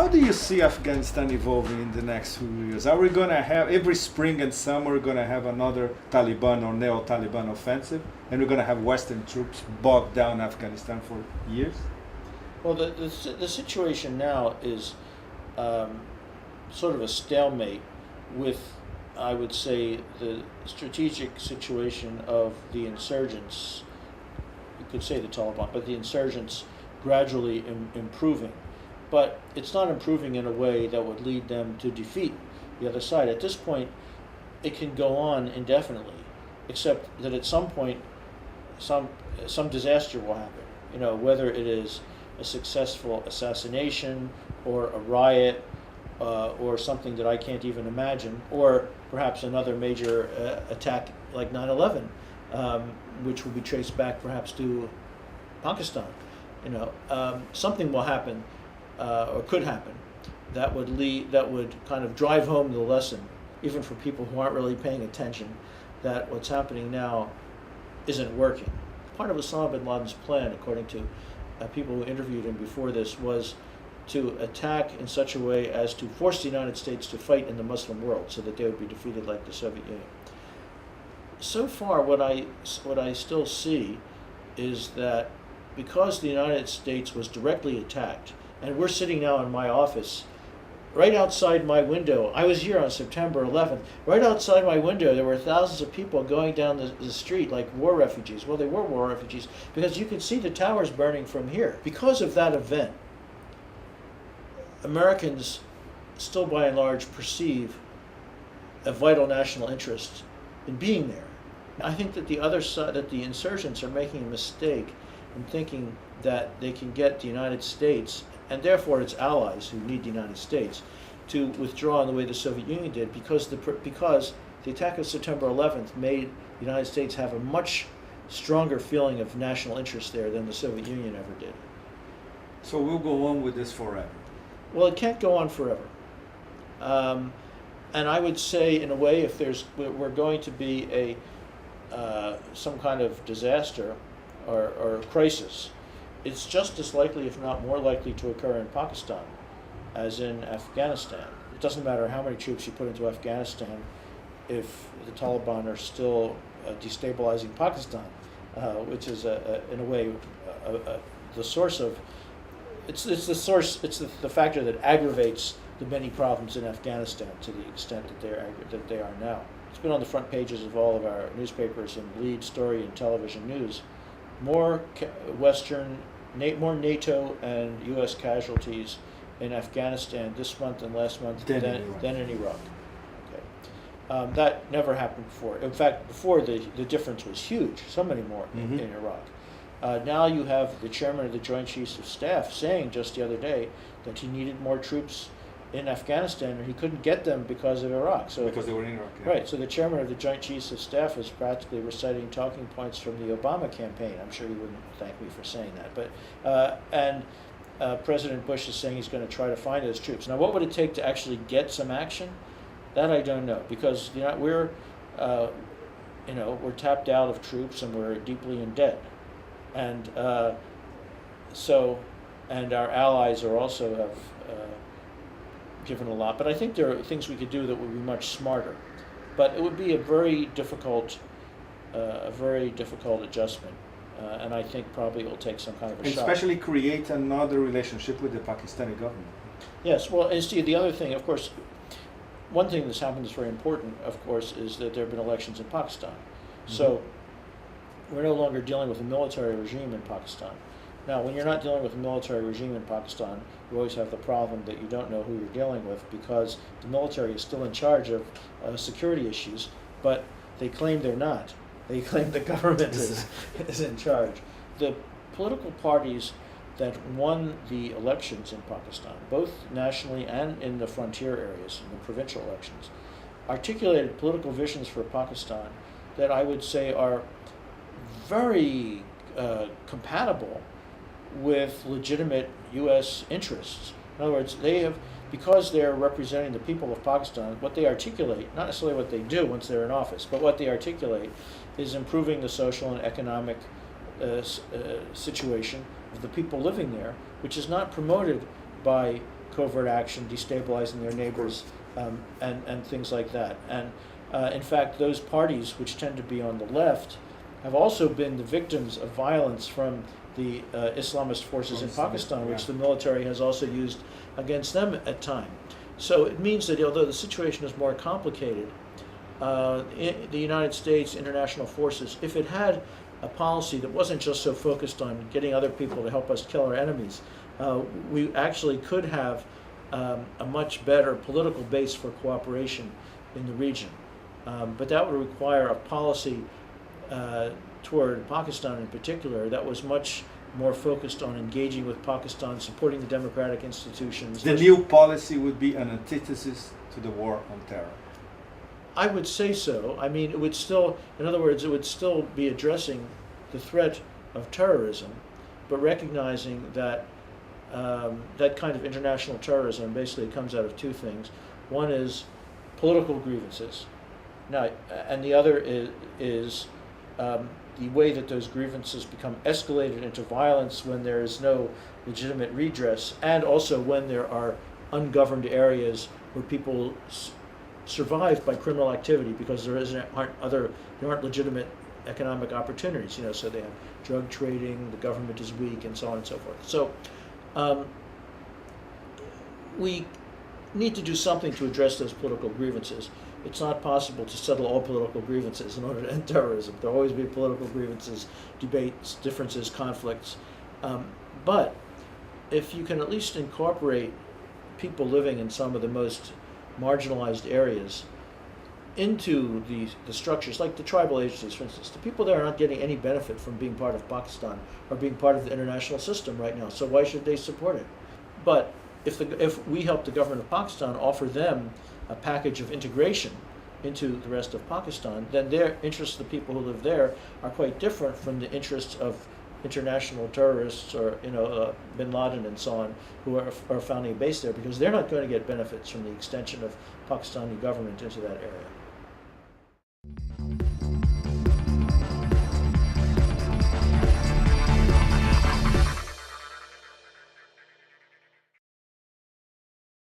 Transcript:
How do you see Afghanistan evolving in the next few years? Are we going to have, every spring and summer, we're going to have another Taliban or neo-Taliban offensive, and we're going to have Western troops bogged down Afghanistan for years? Well, the situation now is sort of a stalemate with, I would say, the strategic situation of the insurgents. You could say the Taliban, but the insurgents gradually improving. But it's not improving in a way that would lead them to defeat the other side. At this point, it can go on indefinitely, except that at some point, some disaster will happen. You know, whether it is a successful assassination or a riot or something that I can't even imagine, or perhaps another major attack like 9/11, which will be traced back perhaps to Pakistan. You know, something will happen. Or could happen, that would kind of drive home the lesson, even for people who aren't really paying attention, that what's happening now isn't working. Part of Osama bin Laden's plan, according to people who interviewed him before this, was to attack in such a way as to force the United States to fight in the Muslim world so that they would be defeated like the Soviet Union. So far, what I still see is that because the United States was directly attacked, and we're sitting now in my office, right outside my window. I was here on September 11th. Right outside my window, there were thousands of people going down the street like war refugees. Well, they were war refugees because you could see the towers burning from here. Because of that event, Americans still by and large perceive a vital national interest in being there. I think that the other side, that the insurgents are making a mistake in thinking that they can get the United States, and therefore its allies who need the United States, to withdraw in the way the Soviet Union did, because the attack of September 11th made the United States have a much stronger feeling of national interest there than the Soviet Union ever did. So we'll go on with this forever? Well, it can't go on forever. And I would say, in a way, if we're going to be some kind of disaster or crisis, it's just as likely, if not more likely, to occur in Pakistan as in Afghanistan. It doesn't matter how many troops you put into Afghanistan if the Taliban are still destabilizing Pakistan, which is, in a way, the source of. It's the factor that aggravates the many problems in Afghanistan to the extent that they are now. It's been on the front pages of all of our newspapers and lead story in television news. More NATO and U.S. casualties in Afghanistan this month and last month than in Iraq. Okay. That never happened before. In fact, before the difference was huge, so many more in Iraq. Now you have the chairman of the Joint Chiefs of Staff saying just the other day that he needed more troops in Afghanistan, and he couldn't get them because of Iraq. So because they were in Iraq. Yeah. Right. So the chairman of the Joint Chiefs of Staff is practically reciting talking points from the Obama campaign. I'm sure he wouldn't thank me for saying that. But President Bush is saying he's going to try to find those troops. Now, what would it take to actually get some action? That I don't know, because we're tapped out of troops and we're deeply in debt, and and our allies are also have given a lot. But I think there are things we could do that would be much smarter. But it would be a very difficult adjustment, and I think probably it will take some kind of a shot. Especially create another relationship with the Pakistani government. Yes, well, and Steve, the other thing, of course, one thing that's happened that's very important, of course, is that there have been elections in Pakistan. Mm-hmm. So we're no longer dealing with a military regime in Pakistan. Now, when you're not dealing with a military regime in Pakistan, you always have the problem that you don't know who you're dealing with, because the military is still in charge of security issues, but they claim they're not. They claim the government is in charge. The political parties that won the elections in Pakistan, both nationally and in the frontier areas, in the provincial elections, articulated political visions for Pakistan that I would say are very compatible with legitimate U.S. interests. In other words, because they're representing the people of Pakistan, what they articulate, not necessarily what they do once they're in office, but what they articulate is improving the social and economic situation of the people living there, which is not promoted by covert action, destabilizing their neighbors, and things like that. And in fact, those parties, which tend to be on the left, have also been the victims of violence from the Islamist forces in Pakistan, which the military has also used against them at times. So it means that although the situation is more complicated, the United States, international forces, if it had a policy that wasn't just so focused on getting other people to help us kill our enemies, we actually could have a much better political base for cooperation in the region. But that would require a policy toward Pakistan in particular that was much more focused on engaging with Pakistan, supporting the democratic institutions. The new policy would be an antithesis to the war on terror. I would say so. I mean, it would still, in other words, it would still be addressing the threat of terrorism, but recognizing that that kind of international terrorism basically comes out of two things. One is political grievances. Now, and the other is the way that those grievances become escalated into violence when there is no legitimate redress, and also when there are ungoverned areas where people survive by criminal activity because there aren't legitimate economic opportunities. So they have drug trading, the government is weak, and so on and so forth. So we need to do something to address those political grievances. It's not possible to settle all political grievances in order to end terrorism. There will always be political grievances, debates, differences, conflicts. But if you can at least incorporate people living in some of the most marginalized areas into the structures, like the tribal agencies, for instance, the people there are not getting any benefit from being part of Pakistan or being part of the international system right now, so why should they support it? But if we help the government of Pakistan offer them a package of integration into the rest of Pakistan, then their interests, the people who live there, are quite different from the interests of international terrorists or bin Laden and so on, who are founding a base there, because they're not going to get benefits from the extension of Pakistani government into that area.